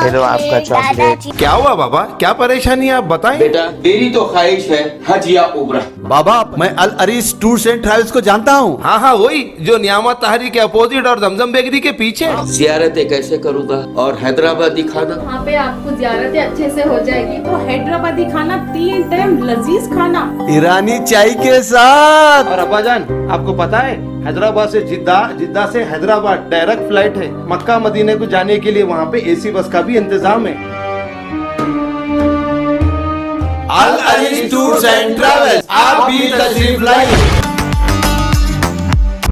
ये लो आपका चॉकलेट। क्या हुआ बाबा, क्या परेशानी है आप बताएं। बेटा मेरी तो ख्वाहिश है हज या उम्रा। बाबा मैं अल अरीस टूर्स एंड ट्रैवल्स को जानता हूँ। हाँ हाँ वही जो नियामत तहरी के अपोजिट और जमजम बेकरी के पीछे। जियारतें कैसे करूँगा और हैदराबादी खाना? वहाँ पे आपको जियारतें अच्छे से हो जाएगी। तो हैदराबादी खाना 3 टाइम लजीज खाना ईरानी चाय के साथ। और अब्बाजान आपको पता है हैदराबाद से जिद्दा, जिद्दा से हैदराबाद डायरेक्ट फ्लाइट है। मक्का मदीने को जाने के लिए वहाँ पे एसी बस का भी इंतजाम है। अल अरीस टूर्स एंड ट्रैवल्स, आप भी तशरीफ लाइए।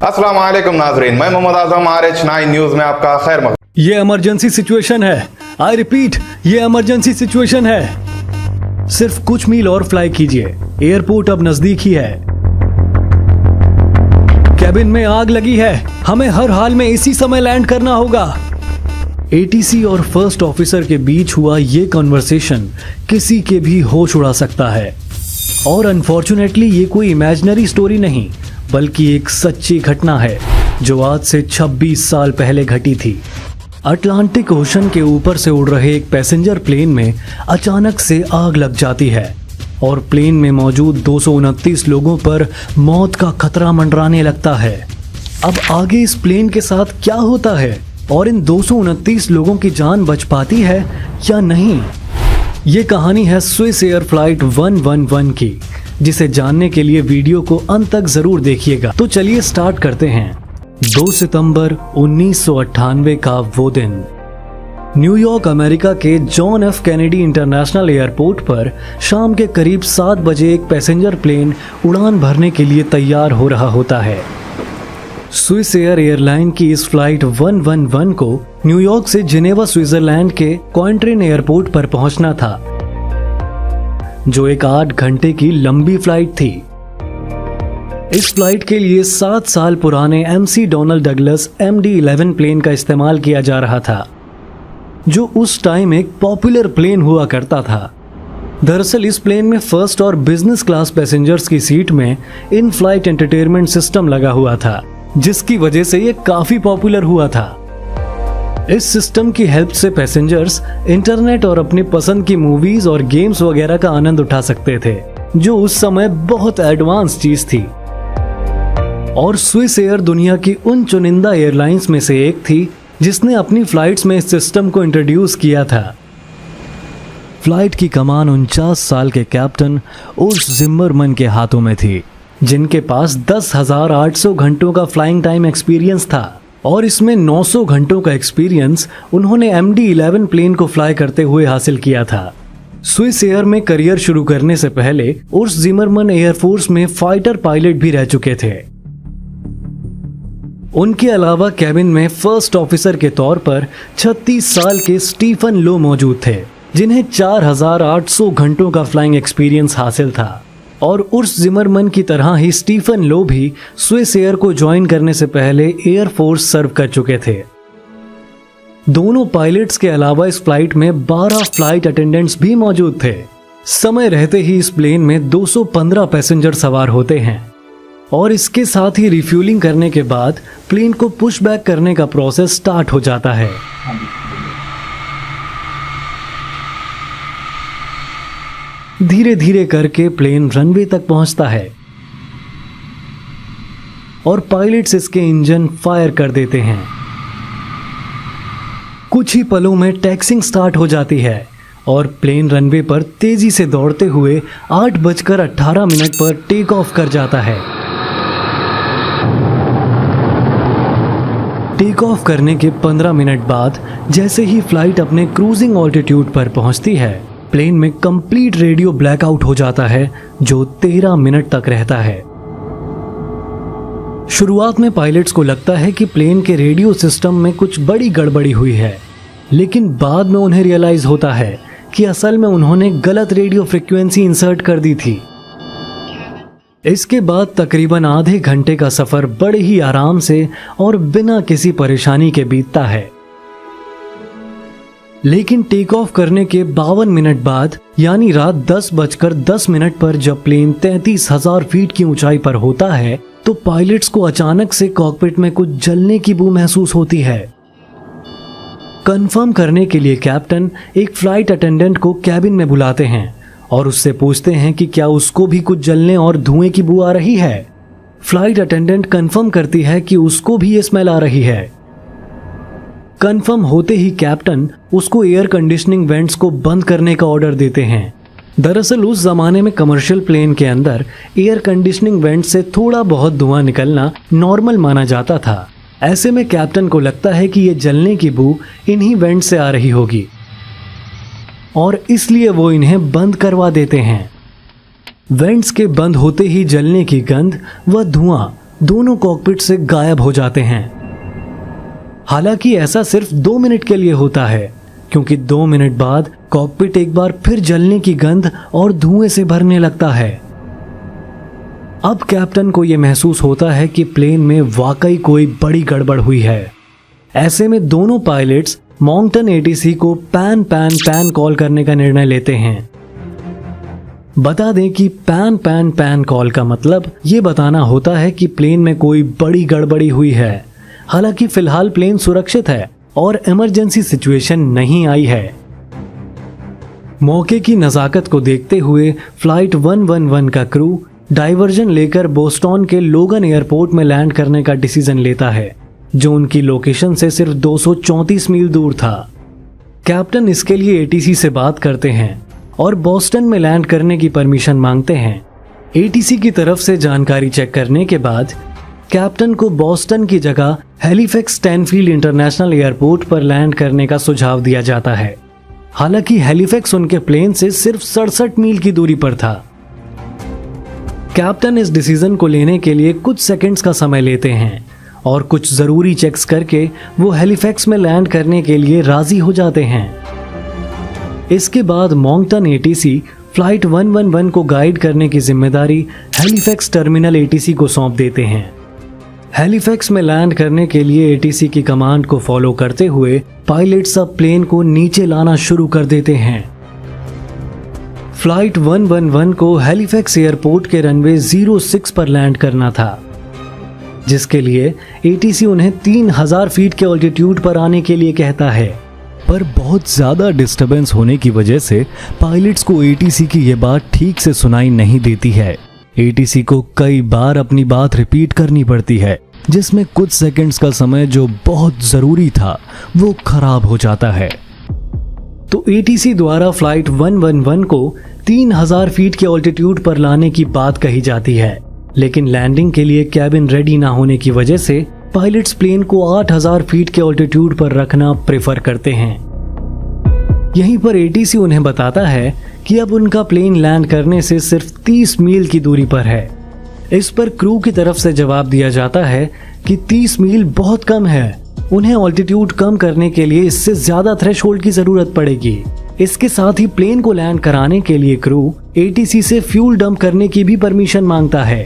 अस्सलाम वालेकुम नाजरीन, मैं मोहम्मद आजम RH9 न्यूज में आपका खैर मकदम। ये इमरजेंसी सिचुएशन है। आई रिपीट, ये इमरजेंसी सिचुएशन है। सिर्फ कुछ मील और फ्लाई कीजिए, एयरपोर्ट अब नजदीक ही है। कैबिन में आग लगी है, हमें हर हाल में इसी समय लैंड करना होगा। ATC और फर्स्ट ऑफिसर के बीच हुआ ये कन्वर्सेशन किसी के भी होश उड़ा सकता है। और अनफॉर्चुनेटली ये कोई इमेजिनरी स्टोरी नहीं, बल्कि एक सच्ची घटना है जो आज से 26 साल पहले घटी थी। अटलांटिक ओशन के ऊपर से उड़ रहे एक पैसेंजर प्लेन में अचानक से आग लग जाती है और प्लेन में मौजूद 229 लोगों पर मौत का खतरा मंडराने लगता है। अब आगे इस प्लेन के साथ क्या होता है और इन 229 लोगों की जान बच पाती है या नहीं, ये कहानी है स्विस एयर फ्लाइट 111 की, जिसे जानने के लिए वीडियो को अंत तक जरूर देखिएगा। तो चलिए स्टार्ट करते हैं। 2 सितंबर 1998 का वो दिन न्यूयॉर्क अमेरिका के John F Kennedy international airport पर शाम के करीब 7 बजे एक पैसेंजर प्लेन उड़ान भरने के लिए तैयार हो रहा होता है। स्विस एयर एयरलाइन की इस फ्लाइट 111 को न्यूयॉर्क से जिनेवा स्विट्जरलैंड के क्वांट्रेन एयरपोर्ट पर पहुंचना था, जो एक 8 घंटे की लंबी फ्लाइट थी। इस फ्लाइट के लिए 7 साल पुराने MC Donald Douglas MD-11 plane का इस्तेमाल किया जा रहा था, जो उस टाइम एक पॉपुलर प्लेन हुआ करता था। दरअसल इस प्लेन में फर्स्ट और बिजनेस क्लास पैसेंजर्स की सीट में इन फ्लाइट एंटरटेनमेंट सिस्टम लगा हुआ था, जिसकी वजह से ये काफी पॉपुलर हुआ था। इस सिस्टम की हेल्प से पैसेंजर्स इंटरनेट और अपनी पसंद की मूवीज और गेम्स वगैरह का आनंद उठा सकते थे, जो उस समय बहुत एडवांस चीज थी। और स्विस एयर दुनिया की उन चुनिंदा एयरलाइंस में से एक थी जिसने अपनी फ्लाइट्स में इस सिस्टम को इंट्रोड्यूस किया था। फ्लाइट की कमान 49 साल के कैप्टन उर्स जिमरमैन के हाथों में थी, जिनके पास 10,800 घंटों का फ्लाइंग टाइम एक्सपीरियंस था और इसमें 900 घंटों का एक्सपीरियंस उन्होंने MD-11 प्लेन को फ्लाई करते हुए हासिल किया था। स्विस एयर में करियर शुरू करने से पहले उर्स जिमरमैन एयरफोर्स में फाइटर पायलट भी रह चुके थे। उनके अलावा कैबिन में फर्स्ट ऑफिसर के तौर पर 36 साल के स्टीफन लो मौजूद थे, जिन्हें 4,800 घंटों का फ्लाइंग एक्सपीरियंस हासिल था। और उर्स जिमरमैन की तरह ही स्टीफन लो भी स्विस एयर को ज्वाइन करने से पहले एयरफोर्स सर्व कर चुके थे। दोनों पायलट्स के अलावा इस फ्लाइट में 12 फ्लाइट अटेंडेंट्स भी मौजूद थे। समय रहते ही इस प्लेन में 215 पैसेंजर सवार होते हैं और इसके साथ ही रिफ्यूलिंग करने के बाद प्लेन को पुश बैक करने का प्रोसेस स्टार्ट हो जाता है। धीरे धीरे करके प्लेन रनवे तक पहुंचता है और पायलट्स इसके इंजन फायर कर देते हैं। कुछ ही पलों में टैक्सिंग स्टार्ट हो जाती है और प्लेन रनवे पर तेजी से दौड़ते हुए 8:18 पर टेक ऑफ कर जाता है। टेक ऑफ करने के 15 मिनट बाद जैसे ही फ्लाइट अपने क्रूजिंग ऑल्टीट्यूड पर पहुंचती है, प्लेन में कंप्लीट रेडियो ब्लैकआउट हो जाता है, जो 13 मिनट तक रहता है। शुरुआत में पायलट्स को लगता है कि प्लेन के रेडियो सिस्टम में कुछ बड़ी गड़बड़ी हुई है, लेकिन बाद में उन्हें रियलाइज होता है कि असल में उन्होंने गलत रेडियो फ्रीक्वेंसी इंसर्ट कर दी थी। इसके बाद तकरीबन आधे घंटे का सफर बड़े ही आराम से और बिना किसी परेशानी के बीतता है। लेकिन टेक ऑफ करने के 52 मिनट बाद यानी रात 10:10 पर जब प्लेन 33,000 फीट की ऊंचाई पर होता है, तो पायलट्स को अचानक से कॉकपिट में कुछ जलने की बू महसूस होती है। कंफर्म करने के लिए कैप्टन एक फ्लाइट अटेंडेंट को कैबिन में बुलाते हैं और उससे पूछते हैं कि क्या उसको भी कुछ जलने और धुएं की बू आ रही है। फ्लाइट अटेंडेंट कंफर्म करती है कि उसको भी ये स्मेल आ रही है। कंफर्म होते ही कैप्टन उसको एयर कंडीशनिंग वेंट्स को बंद करने का ऑर्डर देते हैं। दरअसल उस जमाने में कमर्शियल प्लेन के अंदर एयर कंडीशनिंग वेंट से थोड़ा बहुत धुआं निकलना नॉर्मल माना जाता था। ऐसे में कैप्टन को लगता है कि ये जलने की बू इन्हीं वेंट से आ रही होगी और इसलिए वो इन्हें बंद करवा देते हैं। वेंट्स के बंद होते ही जलने की गंध व धुआं दोनों कॉकपिट से गायब हो जाते हैं। हालांकि ऐसा सिर्फ 2 मिनट के लिए होता है, क्योंकि 2 मिनट बाद कॉकपिट एक बार फिर जलने की गंध और धुएं से भरने लगता है। अब कैप्टन को यह महसूस होता है कि प्लेन में वाकई कोई बड़ी गड़बड़ हुई है। ऐसे में दोनों पायलट्स मॉन्कटन एटीसी को पैन कॉल करने का निर्णय लेते हैं। बता दें कि पैन कॉल का मतलब ये बताना होता है कि प्लेन में कोई बड़ी गड़बड़ी हुई है। हालांकि फिलहाल प्लेन सुरक्षित है और इमरजेंसी सिचुएशन नहीं आई है। मौके की नज़ाकत को देखते हुए फ्लाइट 111 का क्रू डाइवर्जन लेकर बोस्टन के लोगन एयरपोर्ट में लैंड करने का डिसीजन लेता है, जो उनकी लोकेशन से सिर्फ 234 मील दूर था। कैप्टन इसके लिए एटीसी से बात करते हैं और बोस्टन में लैंड करने की परमिशन मांगते हैं। एटीसी की तरफ से जानकारी चेक करने के बाद कैप्टन को बोस्टन की जगह हैलिफैक्स स्टैनफील्ड इंटरनेशनल एयरपोर्ट पर लैंड करने का सुझाव दिया जाता है। हालांकि हैलिफैक्स उनके प्लेन से सिर्फ 67 मील की दूरी पर था। कैप्टन इस डिसीजन को लेने के लिए कुछ सेकंड्स का समय लेते हैं और कुछ जरूरी चेक्स करके वो हैलिफैक्स में लैंड करने के लिए राजी हो जाते हैं। इसके बाद मॉन्कटन एटीसी फ्लाइट 111 को गाइड करने की जिम्मेदारी हैलिफैक्स टर्मिनल एटीसी को सौंप देते हैं। हैलिफैक्स में लैंड करने के लिए एटीसी की कमांड को फॉलो करते हुए पायलट्स अब प्लेन को नीचे लाना शुरू कर देते हैं। फ्लाइट 111 को हैलिफैक्स एयरपोर्ट के रनवे 06 पर लैंड करना था, जिसके लिए एटीसी उन्हें 3000 फीट के ऑल्टीट्यूड पर आने के लिए कहता है। पर बहुत ज़्यादा डिस्टरबेंस होने की वजह से पायलट्स को एटीसी की ये बात ठीक से सुनाई नहीं देती है। एटीसी को कई बार अपनी बात रिपीट करनी पड़ती है, जिसमें कुछ सेकंड्स का समय जो बहुत ज़रूरी था वो खराब हो जाता है। तो एटीसी द्वारा फ्लाइट 111 को 3000 फीट के ऑल्टीट्यूड पर लाने की बात कही जाती है, लेकिन लैंडिंग के लिए कैबिन रेडी ना होने की वजह से पायलट्स प्लेन को 8000 फीट के ऑल्टीट्यूड पर रखना प्रेफर करते हैं। यहीं पर एटीसी उन्हें बताता है कि अब उनका प्लेन लैंड करने से सिर्फ 30 मील की दूरी पर है। इस पर क्रू की तरफ से जवाब दिया जाता है कि 30 मील बहुत कम है, उन्हें ऑल्टीट्यूड कम करने के लिए इससे ज्यादा थ्रेशोल्ड की जरूरत पड़ेगी। इसके साथ ही प्लेन को लैंड कराने के लिए क्रू एटीसी से फ्यूल डंप करने की भी परमिशन मांगता है।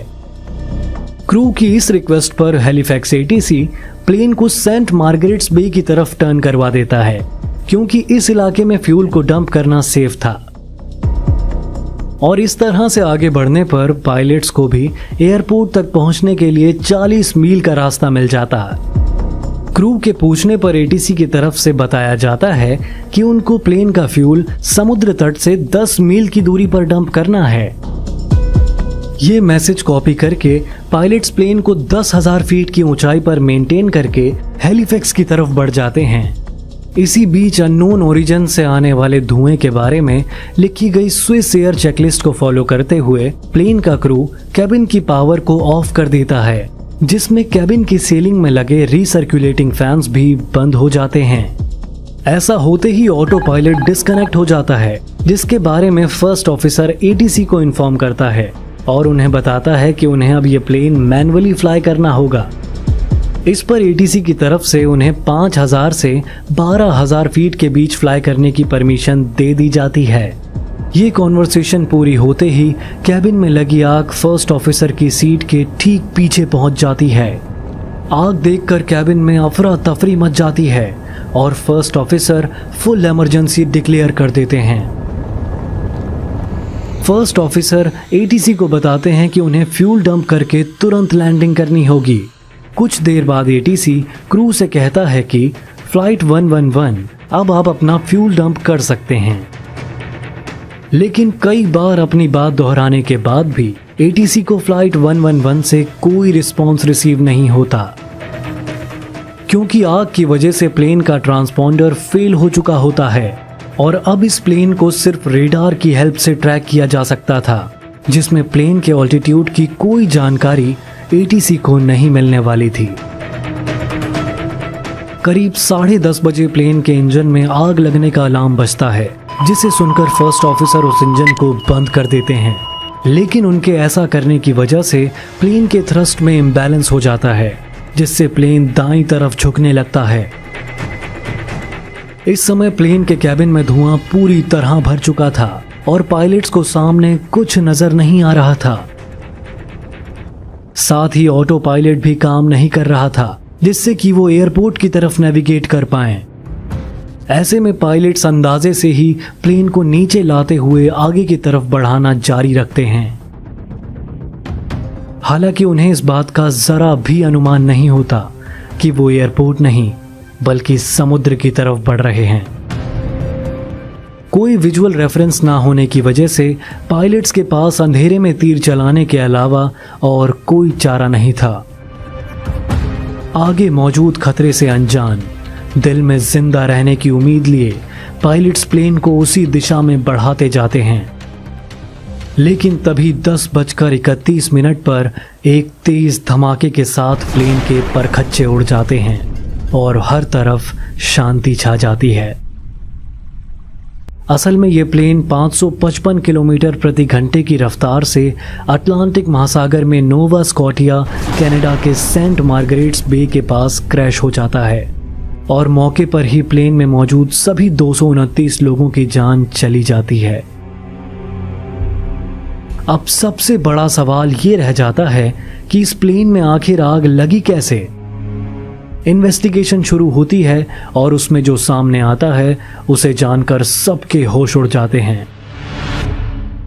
क्रू की इस रिक्वेस्ट पर हैलिफैक्स एटीसी प्लेन को सेंट मार्गरेट्स बे की तरफ टर्न करवा देता है, क्योंकि इस इलाके में फ्यूल को डंप करना सेफ था। और इस तरह से आगे बढ़ने पर पायलट्स को भी एयरपोर्ट तक पहुंचने के लिए 40 मील का रास्ता मिल जाता। क्रू के पूछने पर एटीसी की तरफ से बताया जाता है कि उनको प्लेन का फ्यूल समुद्र तट से 10 मील की दूरी पर डंप करना है। ये मैसेज कॉपी करके पायलट्स प्लेन को 10,000 फीट की ऊंचाई पर मेंटेन करके हैलिफैक्स की तरफ बढ़ जाते हैं। इसी बीच अननोन ओरिजिन से आने वाले धुएं के बारे में लिखी गई स्विस एयर चेकलिस्ट को फॉलो करते हुए प्लेन का क्रू कैबिन की पावर को ऑफ कर देता है, जिसमें कैबिन की सीलिंग में लगे रीसर्कुलेटिंग फैंस भी बंद हो जाते हैं। ऐसा होते ही ऑटो पायलट डिस्कनेक्ट हो जाता है, जिसके बारे में फर्स्ट ऑफिसर एटीसी को इन्फॉर्म करता है और उन्हें बताता है कि उन्हें अब ये प्लेन मैनुअली फ्लाई करना होगा। इस पर एटीसी की तरफ से उन्हें 5000 से 12000 फीट के बीच फ्लाई करने की परमिशन दे दी जाती है। ये कॉन्वर्सेशन पूरी होते ही कैबिन में लगी आग फर्स्ट ऑफिसर की सीट के ठीक पीछे पहुंच जाती है। आग देखकर कैबिन में अफरा तफरी मच जाती है और first officer full emergency declare कर देते हैं। फर्स्ट ऑफिसर एटीसी को बताते हैं कि उन्हें फ्यूल डंप करके तुरंत लैंडिंग करनी होगी। कुछ देर बाद एटीसी क्रू से कहता है कि फ्लाइट 111 अब आप अपना फ्यूल डंप कर सकते हैं। लेकिन कई बार अपनी बात दोहराने के बाद भी एटीसी को फ्लाइट 111 से कोई रिस्पॉन्स रिसीव नहीं होता, क्योंकि आग की वजह से प्लेन का ट्रांसपॉन्डर फेल हो चुका होता है और अब इस प्लेन को सिर्फ रेडार की हेल्प से ट्रैक किया जा सकता था, जिसमें प्लेन के ऑल्टीट्यूड की कोई जानकारी एटीसी को नहीं मिलने वाली थी। करीब 10:30 बजे प्लेन के इंजन में आग लगने का अलार्म बजता है, जिसे सुनकर फर्स्ट ऑफिसर उस इंजन को बंद कर देते हैं। लेकिन उनके ऐसा करने की वजह से प्लेन के थ्रस्ट में इम्बैलेंस हो जाता है, जिससे प्लेन दाईं तरफ झुकने लगता है। इस समय प्लेन के कैबिन में धुआं पूरी तरह भर चुका था और पायलट्स को सामने कुछ नजर नहीं आ रहा था। साथ ही ऑटो पायलट भी काम नहीं कर रहा था, जिससे कि वो एयरपोर्ट की तरफ नेविगेट कर पाएं। ऐसे में पायलट्स अंदाजे से ही प्लेन को नीचे लाते हुए आगे की तरफ बढ़ाना जारी रखते हैं। हालांकि उन्हें इस बात का जरा भी अनुमान नहीं होता कि वो एयरपोर्ट नहीं बल्कि समुद्र की तरफ बढ़ रहे हैं। कोई विजुअल रेफरेंस ना होने की वजह से पायलट्स के पास अंधेरे में तीर चलाने के अलावा और कोई चारा नहीं था। आगे मौजूद खतरे से अनजान, दिल में जिंदा रहने की उम्मीद लिए पायलट्स प्लेन को उसी दिशा में बढ़ाते जाते हैं। लेकिन तभी 10:31 पर एक तेज धमाके के साथ प्लेन के परखच्चे उड़ जाते हैं और हर तरफ शांति छा जाती है। असल में ये प्लेन 555 किलोमीटर प्रति घंटे की रफ्तार से अटलांटिक महासागर में नोवा स्कॉटिया, कनाडा के सेंट मार्गरेट्स बे के पास क्रैश हो जाता है और मौके पर ही प्लेन में मौजूद सभी 229 लोगों की जान चली जाती है। अब सबसे बड़ा सवाल ये रह जाता है कि इस प्लेन में आखिर आग लगी कैसे। इन्वेस्टिगेशन शुरू होती है और उसमें जो सामने आता है उसे जानकर सबके होश उड़ जाते हैं।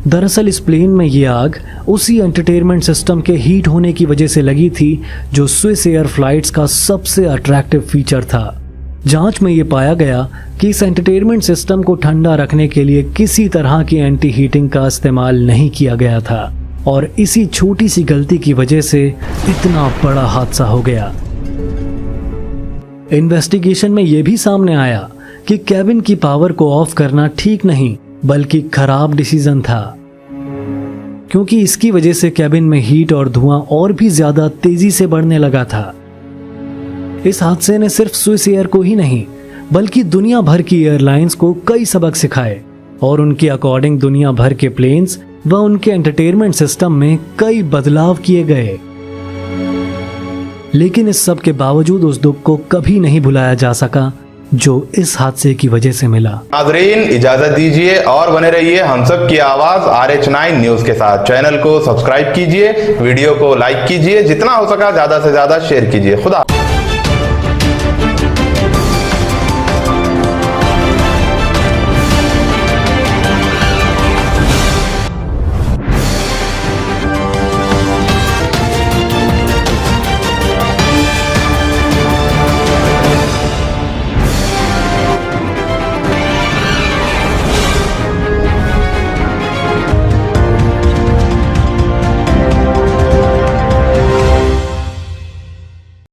दरअसल इस प्लेन में ये आग उसी एंटरटेनमेंट सिस्टम के हीट होने की वजह से लगी थी जो स्विस एयर फ्लाइट्स का सबसे अट्रैक्टिव फीचर था। जांच में ये पाया गया कि इस एंटरटेनमेंट सिस्टम को ठंडा रखने के लिए किसी तरह की एंटी हीटिंग का इस्तेमाल नहीं किया गया था और इसी छोटी सी गलती की वजह से इतना बड़ा हादसा हो गया। इन्वेस्टिगेशन में यह भी सामने आया कि कैबिन की पावर को ऑफ करना ठीक नहीं बल्कि खराब डिसीजन था, क्योंकि इसकी वजह से कैबिन में हीट और धुआं और भी ज्यादा तेजी से बढ़ने लगा था। इस हादसे ने सिर्फ स्विस एयर को ही नहीं बल्कि दुनिया भर की एयरलाइंस को कई सबक सिखाए और उनके अकॉर्डिंग दुनिया भर के प्लेन्स व उनके एंटरटेनमेंट सिस्टम में कई बदलाव किए गए। लेकिन इस सब के बावजूद उस दुख को कभी नहीं भुलाया जा सका जो इस हादसे की वजह से मिला। नाजरीन इजाजत दीजिए और बने रहिए हम सब की आवाज RH9 न्यूज के साथ। चैनल को सब्सक्राइब कीजिए, वीडियो को लाइक कीजिए, जितना हो सका ज्यादा से ज्यादा शेयर कीजिए। खुदा